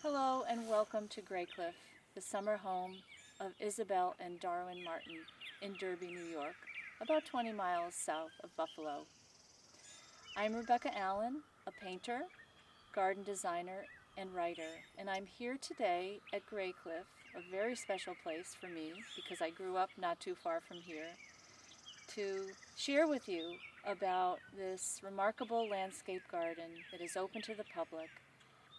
Hello and welcome to Graycliff, the summer home of Isabel and Darwin Martin in Derby, New York, about 20 miles south of Buffalo. I'm Rebecca Allan, a painter, garden designer, and writer, and I'm here today at Graycliff, a very special place for me because I grew up not too far from here, to share with you about this remarkable landscape garden that is open to the public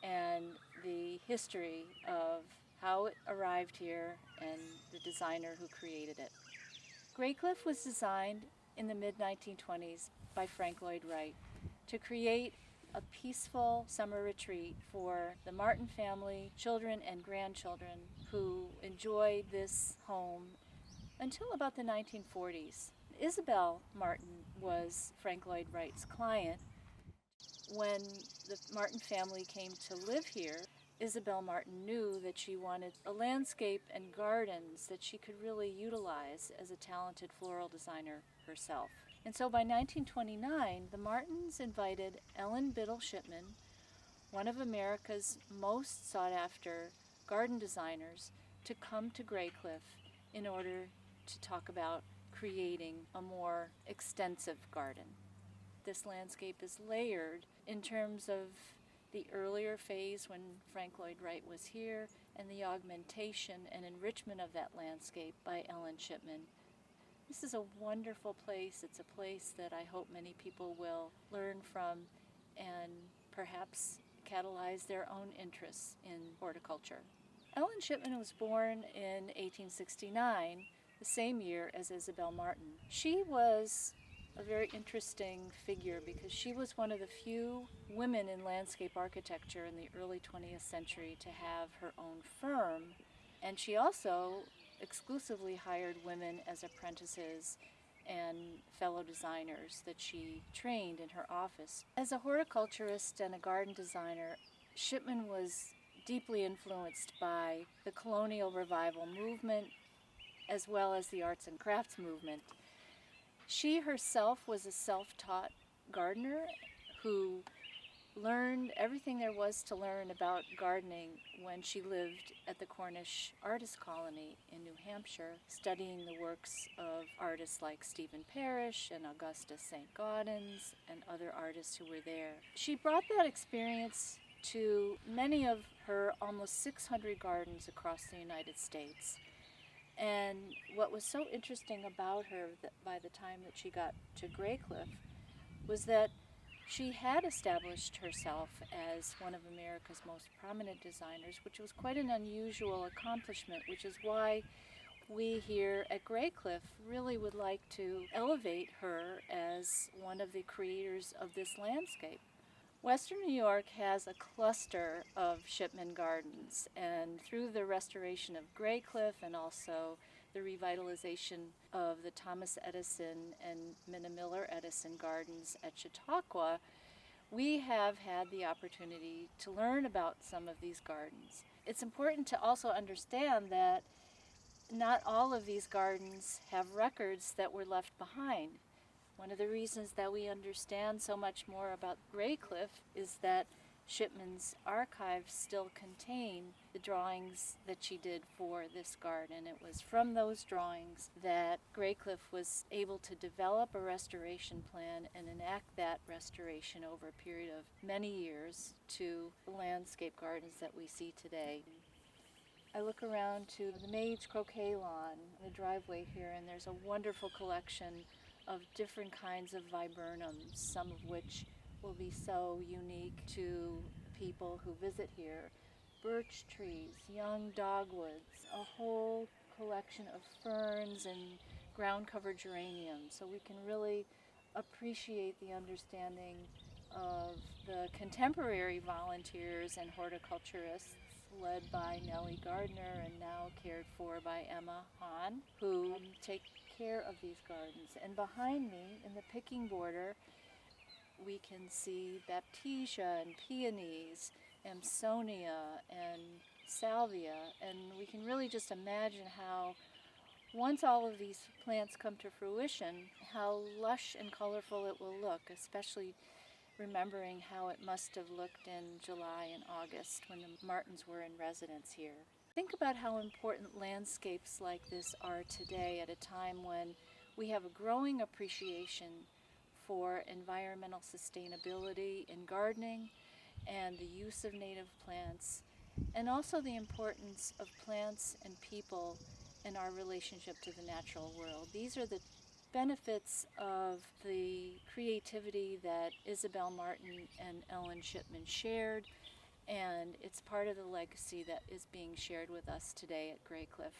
and the history of how it arrived here and the designer who created it. Graycliff was designed in the mid-1920s by Lloyd Wright to create a peaceful summer retreat for the Martin family, children and grandchildren who enjoyed this home until about the 1940s. Isabel Martin was Lloyd Wright's client. When the Martin family came to live here, Isabel Martin knew that she wanted a landscape and gardens that she could really utilize as a talented floral designer herself. And so by 1929, the Martins invited Ellen Biddle Shipman, one of America's most sought-after garden designers, to come to Graycliff in order to talk about creating a more extensive garden. This landscape is layered in terms of the earlier phase when Lloyd Wright was here and the augmentation and enrichment of that landscape by Ellen Shipman. This is a wonderful place. It's a place that I hope many people will learn from and perhaps catalyze their own interests in horticulture. Ellen Shipman was born in 1869, the same year as Isabel Martin. She was a very interesting figure because she was one of the few women in landscape architecture in the early 20th century to have her own firm, and she also exclusively hired women as apprentices and fellow designers that she trained in her office. As a horticulturist and a garden designer, Shipman was deeply influenced by the colonial revival movement as well as the arts and crafts movement. She herself was a self-taught gardener who learned everything there was to learn about gardening when she lived at the Cornish Artist Colony in New Hampshire, studying the works of artists like Stephen Parrish and Augustus St. Gaudens and other artists who were there. She brought that experience to many of her almost 600 gardens across the United States. And what was so interesting about her that by the time that she got to Graycliff was that she had established herself as one of America's most prominent designers, which was quite an unusual accomplishment, which is why we here at Graycliff really would like to elevate her as one of the creators of this landscape. Western New York has a cluster of Shipman gardens, and through the restoration of Graycliff and also the revitalization of the Thomas Edison and Minna Miller Edison gardens at Chautauqua, we have had the opportunity to learn about some of these gardens. It's important to also understand that not all of these gardens have records that were left behind. One of the reasons that we understand so much more about Graycliff is that Shipman's archives still contain the drawings that she did for this garden. It was from those drawings that Graycliff was able to develop a restoration plan and enact that restoration over a period of many years to the landscape gardens that we see today. I look around to the maize croquet lawn, the driveway here, and there's a wonderful collection of different kinds of viburnums, some of which will be so unique to people who visit here. Birch trees, young dogwoods, a whole collection of ferns and ground-cover geraniums, so we can really appreciate the understanding of the contemporary volunteers and horticulturists led by Nellie Gardner and now cared for by Emma Hahn, who take care of these gardens. And behind me, in the picking border, we can see Baptisia and peonies, Amsonia and Salvia, and we can really just imagine how, once all of these plants come to fruition, how lush and colorful it will look, especially remembering how it must have looked in July and August when the Martins were in residence here. Think about how important landscapes like this are today at a time when we have a growing appreciation for environmental sustainability in gardening and the use of native plants, and also the importance of plants and people in our relationship to the natural world. These are the benefits of the creativity that Isabel Martin and Ellen Shipman shared, and it's part of the legacy that is being shared with us today at Graycliff.